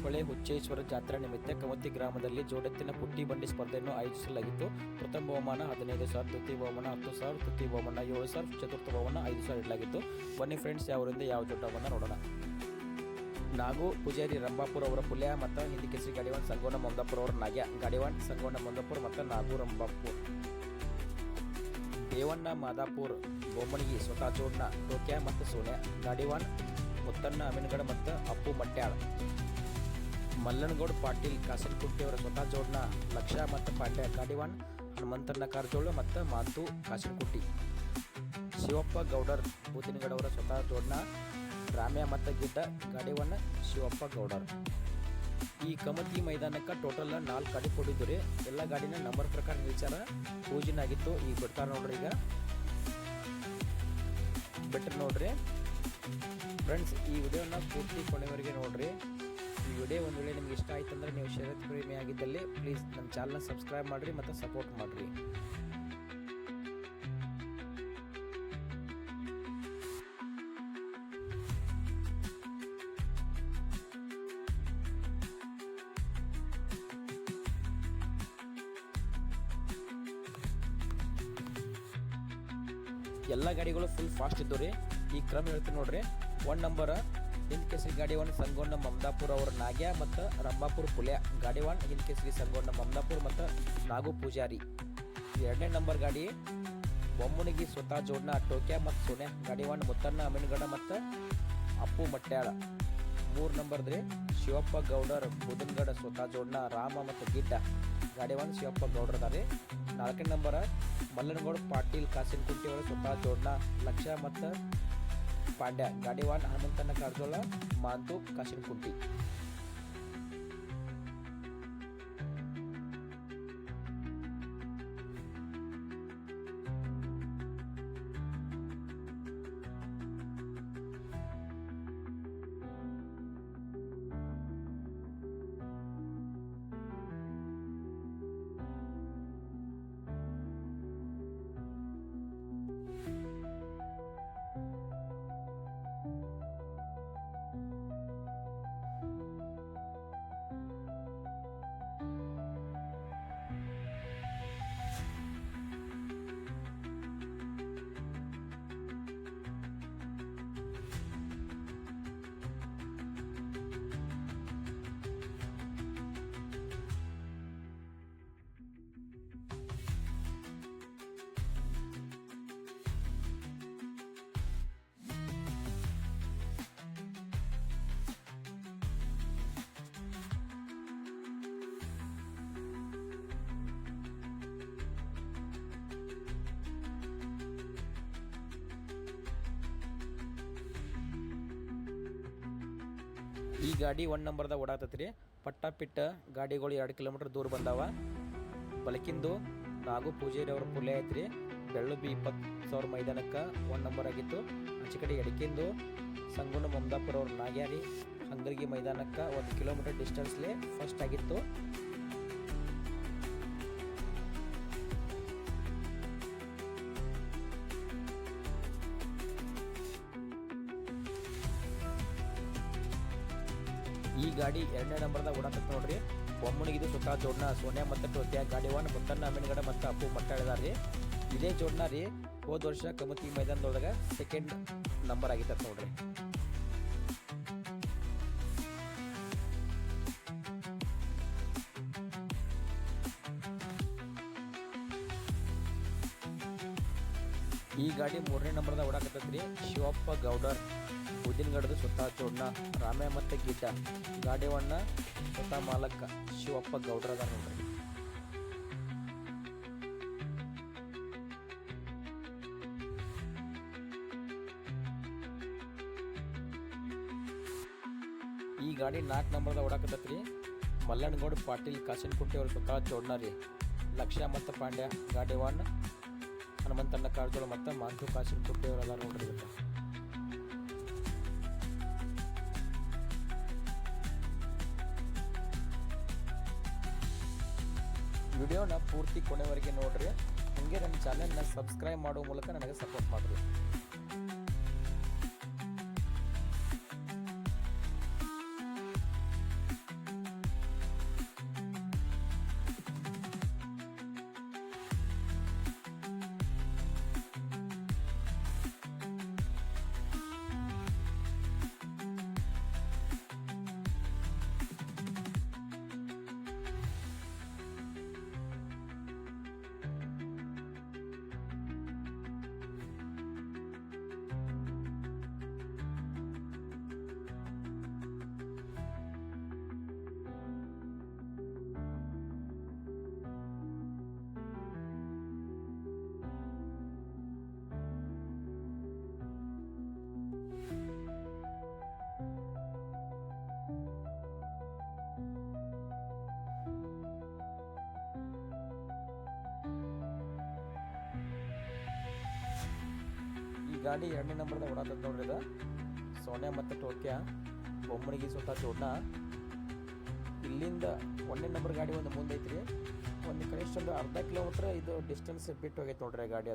ಹೊಳೆ ಹುಚ್ಚೇಶ್ವರ ಜಾತ್ರಾ ನಿಮಿತ್ತ ಕಮತಿ ಗ್ರಾಮದಲ್ಲಿ ಜೋಡೆತ್ತಿನ ಪುಟ್ಟಿ ಬಂಡಿ ಸ್ಪರ್ಧೆಯನ್ನು ಆಯೋಜಿಸಲಾಗಿತ್ತು. ಪ್ರಥಮ ಬಹುಮಾನ 15,000, ದ್ವಿತೀಯ ಬಹುಮಾನ 10,000, ತೃತೀಯ ಬಹುಮಾನ 7,000, ಚತುರ್ಥ ಬಹುಮಾನ 5,000 ಇಡಲಾಗಿತ್ತು. ಬನ್ನಿ ಫ್ರೆಂಡ್ಸ್, ಯಾವರಿಂದ ಯಾವ ಜೋಟವನ್ನು ನೋಡೋಣ. ನಾಗು ಪೂಜಾರಿ ರಂಭಾಪುರ ಅವರ ಪುಲ್ಯ ಮತ್ತು ಹಿಂದಿ ಕೇಸರಿ ಗಾಡಿವಾನ್ ಸಂಗೋನ ಮಂದಾಪುರ ಅವರ ನಾಗ್ಯ ಗಾಡಿವಾನ್ ಸಂಗೋನ ಮಂದಾಪುರ ಮತ್ತು ನಾಗು ರಂಭಾಪುರ್. ದೇವಣ್ಣ ಮಾದಾಪುರ್ ಬೊಮ್ಮಣಿಗಿ ಸ್ವತಃ ಜೋಡ್ನ ಟೋಕ್ಯಾ ಮತ್ತು ಸೋನ್ಯಾ ಗಾಡಿವಾನ್ ಮುತ್ತಣ್ಣ ಅಮೀನ್ಗಡ ಮತ್ತು ಅಪ್ಪು ಮಟ್ಯಾಳ್. ಮಲ್ಲನಗೌಡ ಪಾಟೀಲ್ ಕಾಸನಕುಂಟಿಯವರ ಸ್ವತಃ ಜೋಡ್ನ ಲಕ್ಷ ಮತ್ತು ಪಾಂಡ್ಯ ಗಾಡಿವಾನ್ ಹನುಮಂತಣ್ಣ ಕಾರಜೋಳ ಮತ್ತು ಮಾಂತು ಕಾಸನಕುಂಟಿ. ಶಿವಪ್ಪ ಗೌಡರ್ ಬೂದಿನಗಡವರ ಸ್ವತಃ ಜೋಡ್ನ ರಾಮ್ಯ ಮತ್ತು ಗಿಡ್ಡ ಗಾಡಿವನ್ನ ಶಿವಪ್ಪ ಗೌಡರ್. ಈ ಕಮತಿ ಮೈದಾನಕ್ಕೆ ಟೋಟಲ್ 4 ಗಾಡಿ ಕೊಟ್ಟಿದ್ದು ರೀ. ಎಲ್ಲ ಗಾಡಿನ ನಂಬರ್ ಪ್ರಕಾರ ನಿಲ್ಚಾರ ಪೂಜಿನಾಗಿತ್ತು. ಈಗ ಬಿಡ್ತಾರೆ ನೋಡ್ರಿ. ಈಗ ಬಿಟ್ಟರೆ ನೋಡ್ರಿ ಫ್ರೆಂಡ್ಸ್, ಈ ವಿಡಿಯೋನ ಪೂರ್ತಿ ಕೊನೆವರೆಗೆ ನೋಡ್ರಿ. ಈ ವಿಡಿಯೋ ಒಂದು ವೇಳೆ ನಿಮ್ಗೆ ಇಷ್ಟ ಆಯ್ತು ಅಂದ್ರೆ ನೀವು ಶರತ್ ಪ್ರೇಮಿ ಆಗಿದ್ದಲ್ಲಿ ಪ್ಲೀಸ್ ನಮ್ಮ ಚಾನಲ್ನ ಸಬ್ಸ್ಕ್ರೈಬ್ ಮಾಡಿರಿ ಮತ್ತು ಸಪೋರ್ಟ್ ಮಾಡಿರಿ. ಎಲ್ಲ ಗಾಡಿಗಳು ಫುಲ್ ಫಾಸ್ಟ್ ಇದ್ದು ರೀ. ಈ ಕ್ರಮ ಹೇಳ್ತೀನಿ ನೋಡ್ರಿ. 1 ನಂಬರ್ ಹಿಂದ್ ಕೇಸರಿ ಗಾಡಿವಾನ್ ಸಂಗೋನ ಮಮದಾಪುರ ಅವರ ನಾಗ್ಯ ಮತ್ತು ರಂಭಾಪುರ ಪುಲ್ಯ ಗಾಡಿವಾನ್ ಹಿಂದ್ ಕೇಸರಿ ಸಂಗೋನ ಮಮದಾಪುರ ಮತ್ತು ನಾಗು ಪೂಜಾರಿ. 2ನೇ ನಂಬರ್ ಗಾಡಿ ಬೊಮ್ಮಣಿಗಿ ಸ್ವತಃ ಜೋಡ್ನ ಟೋಕ್ಯಾ ಮತ್ತು ಸೋನ್ಯಾ ಗಾಡಿವಾನ್ ಮುತ್ತಣ್ಣ ಅಮೀನ್ಗಡ ಮತ್ತು ಅಪ್ಪು ಮಟ್ಯಾಳ. 3 ನಂಬರ್ದ್ರಿ ಶಿವಪ್ಪ ಗೌಡರ್ ಬುದನ್ಗಡ ಸ್ವತಃ ಜೋಡ್ನ ರಾಮ ಮತ್ತು ಗಿಡ್ಡ ಗಾಡಿವಾನ್ ಶಿವಪ್ಪ ಗೌಡರ್ ಅದಾರಿ. 4ನೇ ನಂಬರ್ ಮಲ್ಲನಗೌಡ ಪಾಟೀಲ್ ಕಾಸನಕುಂಟಿ ಅವರ ಸ್ವತಃ ಜೋಡ್ನ ಲಕ್ಷ ಮತ್ತು ಪಾಂಡ್ಯ ಗಾಡಿವಾನ್ ಹನುಮಂತಣ್ಣ ಕಾರಜೋಳ ಮಾಂತು ಕಾಸನಕುಂಟಿ. ಈ ಗಾಡಿ 1 ನಂಬರ್ದಾಗ ಓಡಾತತ್ರಿ. ಪಟ್ಟ ಗಾಡಿಗಳು 2 ಕಿಲೋಮೀಟರ್ ದೂರ ಬಂದಾವ. ಬಲಕಿಂದು ನಾಗು ಪೂಜಾರಿ ಅವರ ಪುಲ್ಯ ಐತ್ರಿ. ಬೆಳ್ಳುಬಿ 20,000 ಮೈದಾನಕ್ಕೆ 1 ನಂಬರ್ ಆಗಿತ್ತು. ಆಚೆ ಕಡೆ ಎಡಕಿಂದು ಸಂಗೋನ ಮಮದಾಪುರ ಅವ್ರ ನಾಗ್ಯಾರಿ ಹಂಗರ್ಗಿ ಮೈದಾನಕ್ಕೆ 1 ಕಿಲೋಮೀಟರ್ ಡಿಸ್ಟೆನ್ಸ್ಲೇ ಫಸ್ಟ್ ಆಗಿತ್ತು. ಈ ಗಾಡಿ 2ನೇ ನಂಬರ್ದಾಗ ಓಡಾಕತ್ತ ನೋಡ್ರಿ. ಬೊಮ್ಮಣಿಗಿದು ಸ್ವತಃ ಜೋಡ್ನ ಸೋನ್ಯಾ ಮತ್ತು ಟೋಕ್ಯಾ ಗಾಡಿವಾನ್ ಮುತ್ತಣ್ಣ ಅಮೀನ್ಗಡ ಮತ್ತು ಅಪ್ಪು ಮಟ್ಟಾಳಿದಾರ್ರಿ. ಇದೇ ಜೋಡ್ನ ರೀ ಹೋದ ವರ್ಷ ಕಮತಿ ಮೈದಾನದೊಳಗೆ 2nd ನಂಬರ್ ಆಗಿತ್ತ ನೋಡ್ರಿ. ಈ ಗಾಡಿ 3ನೇ ನಂಬರ್ದಾಗ ಓಡಾಕತ್ತೈತ್ರಿ. ಶಿವಪ್ಪ ಗೌಡರ್ ಬುದಿನಗಡದ ಸ್ವತಃ ಜೋಡ್ನ ರಾಮ್ಯ ಮತ್ತು ಗಿಡ್ಡ ಗಾಡಿವನ್ನ ಸ್ವತಃ ಮಾಲಕ ಶಿವಪ್ಪ ಗೌಡ್ರ ಅದ ನೋಡ್ರಿ. ಈ ಗಾಡಿ 4 ನಂಬರ್ದಾಗ ಓಡಾಕತ್ತೈತ್ರಿ. ಮಲ್ಲನಗೌಡ ಪಾಟೀಲ್ ಕಾಸನಕುಂಟಿ ಅವ್ರ ಸ್ವತಃ ಜೋಡ್ನ ರೀ ಲಕ್ಷ ಮತ್ತು ಪಾಂಡ್ಯ ಗಾಡಿವಾನ್ ಹನುಮಂತಣ್ಣ ಕಾರಜೋಳ ಮತ್ತು ಮಾಂತು ಕಾಸನಕುಂಟಿ ಅವ್ರ ಅದ ನೋಡ್ರಿ. ವಿಡಿಯೋನ ಪೂರ್ತಿ ಕೊನೆವರೆಗೆ ನೋಡ್ರಿ. ಹಾಗೆ ನಮ್ಮ ಚಾನೆಲ್ನ ಸಬ್ಸ್ಕ್ರೈಬ್ ಮಾಡೋ ಮೂಲಕ ನನಗೆ ಸಪೋರ್ಟ್ ಮಾಡಿರಿ. ಗಾಡಿ 2ನೇ ನಂಬರ್ದಾಗ ಓಡಾತದ ನೋಡ್ರಿ. ಇದು ಸೋನ್ಯಾ ಮತ್ತು ಟೋಕ್ಯಾ ಬೊಮ್ಮನಿಗೆ ಸ್ವತಃ ಜೋಡ್ನ. ಇಲ್ಲಿಂದ 1ನೇ ನಂಬರ್ ಗಾಡಿ ಒಂದು ಮುಂದೆ ಐತ್ರಿ. ಒಂದು ಕನಿಷ್ಠ ಒಂದು ಅರ್ಧ ಕಿಲೋಮೀಟ್ರ್ ಇದು ಡಿಸ್ಟೆನ್ಸ್ ಬಿಟ್ಟು ಹೋಗೈತೆ ನೋಡ್ರಿ ಗಾಡಿ.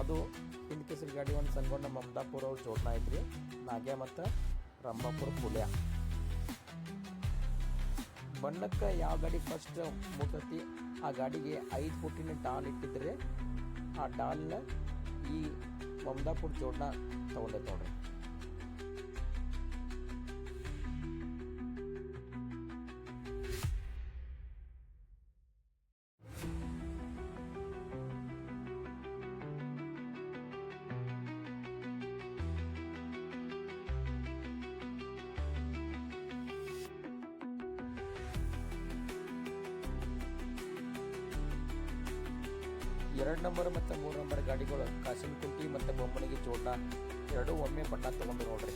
ಅದು ಹಿಂದ್ ಕೇಸರಿ ಗಾಡಿ ಒಂದು ಸಂಗೊಂಡ ಮಮದಾಪುರ ಅವ್ರು ಜೋಡ್ನ ಐತ್ರಿ. ನಾಗ್ಯ ಮತ್ತು ರಂಭಾಪುರ ಪುಲ್ಯ. ಬಣ್ಣಕ್ಕೆ ಯಾವ ಗಾಡಿ ಫಸ್ಟ್ ಮುಟ್ಟತಿ ಆ ಗಾಡಿಗೆ 5 ಫುಟ್ಟಿನ ಡಾಲ್ ಇಟ್ಟಿದ್ರೆ ಆ ಡಾಲ್ನ ಈ ಮಮದಾಪುರ ಜೋಡ್ನ ತಗೊಂಡೈತೆ ನೋಡ್ರಿ. ಎರಡು ನಂಬರ್ ಮತ್ತು 3 ನಂಬರ್ ಗಾಡಿಗಳು ಕಾಸಿನಕುಂಟಿ ಮತ್ತು ಬೊಮ್ಮನಿಗೆ ಜೋಡ್ನ ಎರಡೂ ಒಮ್ಮೆ ಬಣ್ಣ ತಗೊಂಡು ನೋಡ್ರಿ.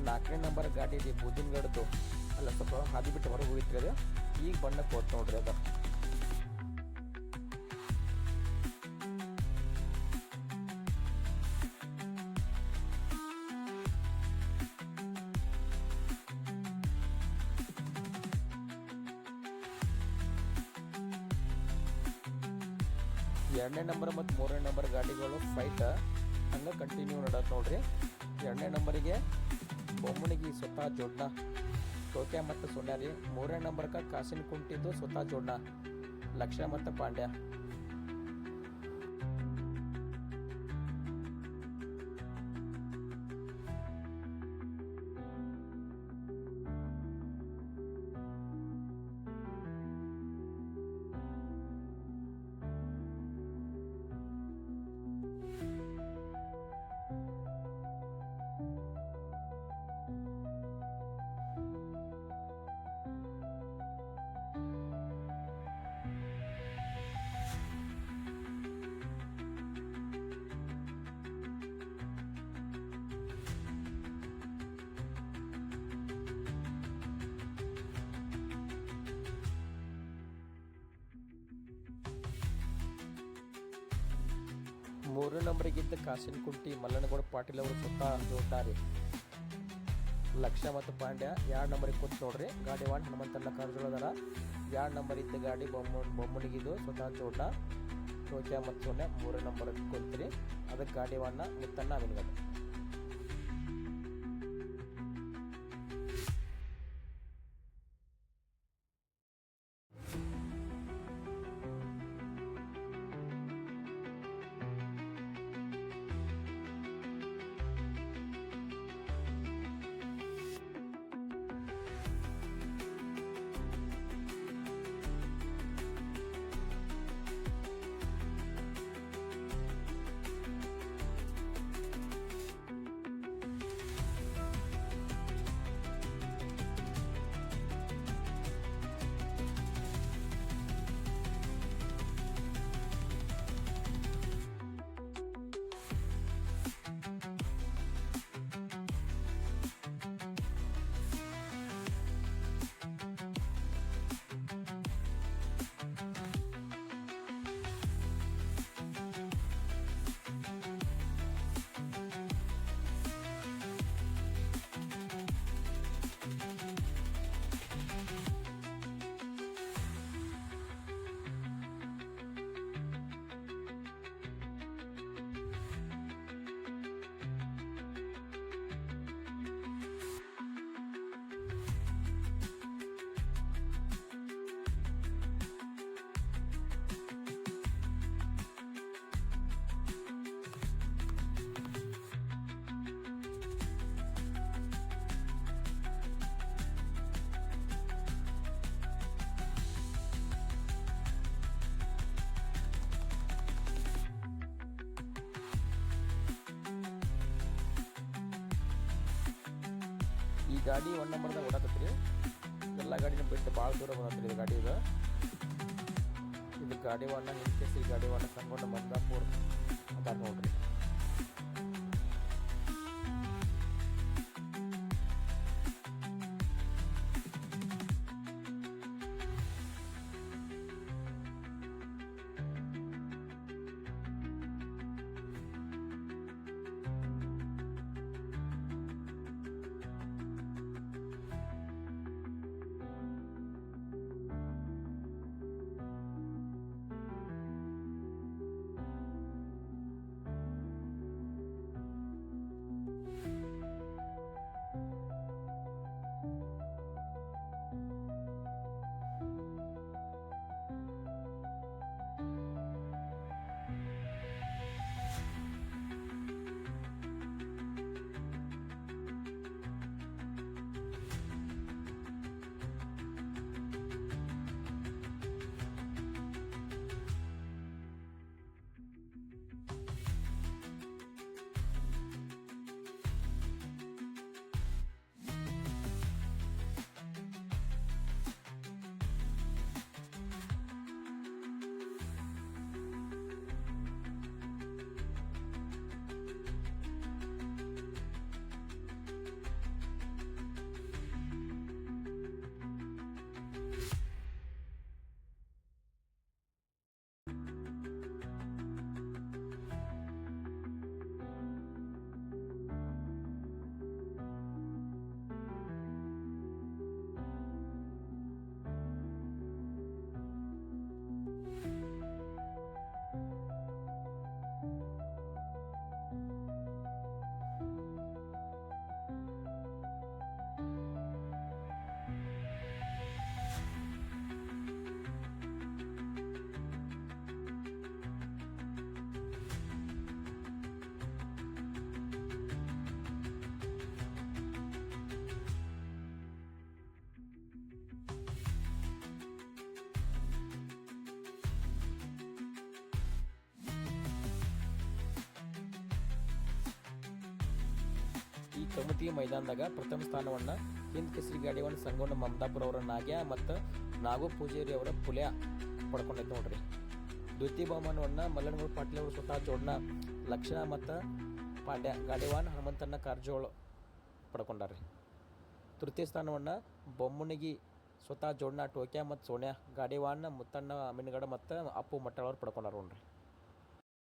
ನಾಲ್ಕನೇ ನಂಬರ್ ಗಾಡಿ ಇದೆ ಬೂದಿನಗಡದು. ಅಲ್ಲ ಸ್ವಲ್ಪ ಹಾದಿ ಬಿಟ್ಟು ಹೊರಗೆ ಹೋಗಿತ್ರಿ. ಅದು ಈಗ ಬಣ್ಣಕ್ಕೆ ಹೋತ್ ನೋಡ್ರಿ. ಅದು ಎರಡನೇ ನಂಬರ್ ಮತ್ತು 3ನೇ ನಂಬರ್ ಗಾಡಿಗಳು ಫೈಟ್ ಹಂಗೆ ಕಂಟಿನ್ಯೂ ನಡೋದು ನೋಡ್ರಿ. 2ನೇ ನಂಬರಿಗೆ ಬೊಮ್ಮನಿಗೆ ಸ್ವತಃ ಜೋಡ್ನ ಟೋಕ್ಯಾ ಮತ್ತು ಸೋನ್ಯಾ ರೀ. 3ನೇ ನಂಬರ್ಗೆ ಕಾಸಿನಕುಂಟಿದ್ದು ಸ್ವತಃ ಜೋಡ್ನ ಲಕ್ಷ್ಯ ಮತ್ತು ಪಾಂಡ್ಯ. ಮೂರನೇ ನಂಬರಿಗಿದ್ದ ಕಾಸಿನಕುಂಟಿ ಮಲ್ಲನಗೌಡ ಪಾಟೀಲ್ ಅವರು ಸ್ವತಃ ಜೋಡ್ನಾರಿ. ಲಕ್ಷ್ಯ ಮತ್ತು ಪಾಂಡ್ಯ 2 ನಂಬರಿಗೆ ಕೂತ್ ನೋಡ್ರಿ. ಗಾಡಿ ವಾನ್ ಹನುಮಂತನ ಕಾರಜೋಳದಾರ. 2 ನಂಬರ್ ಇದ್ದ ಗಾಡಿ ಬೊಮ್ಮನಿಗಿದು ಸ್ವತಃ ಜೋಡ್ನ ಟೋಕ್ಯಾ ಮತ್ತು ಸೋನ್ಯಾ 3ನೇ ನಂಬರ್ಗೆ ಕುಂತ್ರಿ. ಅದಕ್ಕೆ ಗಾಡಿ ವಾನ್ನ ಮುತ್ತನ್ನ ಅವಿನಗಡ. ಗಾಡಿ 1 ನಂಬರ್ದಾಗ ಓಡಾತತ್ರಿ. ಎಲ್ಲ ಗಾಡಿನ ಬಿಟ್ಟು ಭಾಳ ದೂರ ಬಂದತ್ರಿ ಇದು ಗಾಡಿ. ಇದು ಗಾಡಿ 1 ಹಿಂದ್ ಕೇಸರಿ ಗಾಡಿ 1 ಸಂಗೊಂಡ ಮಮದಾಪುರ ಅದಾರ ನೋಡ್ರಿ. ಈ ಕಮತಿ ಮೈದಾನದಾಗ ಪ್ರಥಮ ಸ್ಥಾನವನ್ನು ಹಿಂದ್ ಕೇಸರಿ ಗಾಡಿ 1 ಸಂಗೊಂಡ ಮಮದಾಪುರ ಅವರ ನಾಗ್ಯ ಮತ್ತು ನಾಗು ಪೂಜಾರಿ ಅವರ ಪುಲ್ಯ ಪಡ್ಕೊಂಡೈತೆ ನೋಡ್ರಿ. ದ್ವಿತೀಯ ಬಹುಮಾನವನ್ನು ಮಲ್ಲನಗೌಡ ಪಾಟೀಲ್ ಅವರು ಸ್ವತಃ ಜೋಡ್ನ ಲಕ್ಷಣ ಮತ್ತು ಪಾಂಡ್ಯ ಗಾಡಿ 1 ಹನುಮಂತಣ್ಣ ಕಾರಜೋಳ ಪಡ್ಕೊಂಡಾರ್ರಿ. ತೃತೀಯ ಸ್ಥಾನವನ್ನು ಬೊಮ್ಮನಿಗಿ ಸ್ವತಃ ಜೋಡ್ನ ಟೋಕ್ಯಾ ಮತ್ತು ಸೋನ್ಯಾ ಗಾಡಿ 1 ಮುತ್ತಣ್ಣ ಅಮೀನ್ಗಡ ಮತ್ತು ಅಪ್ಪು ಮಟ್ಟಾಳವ್ರು ಪಡ್ಕೊಂಡಾರ ನೋಡ್ರಿ.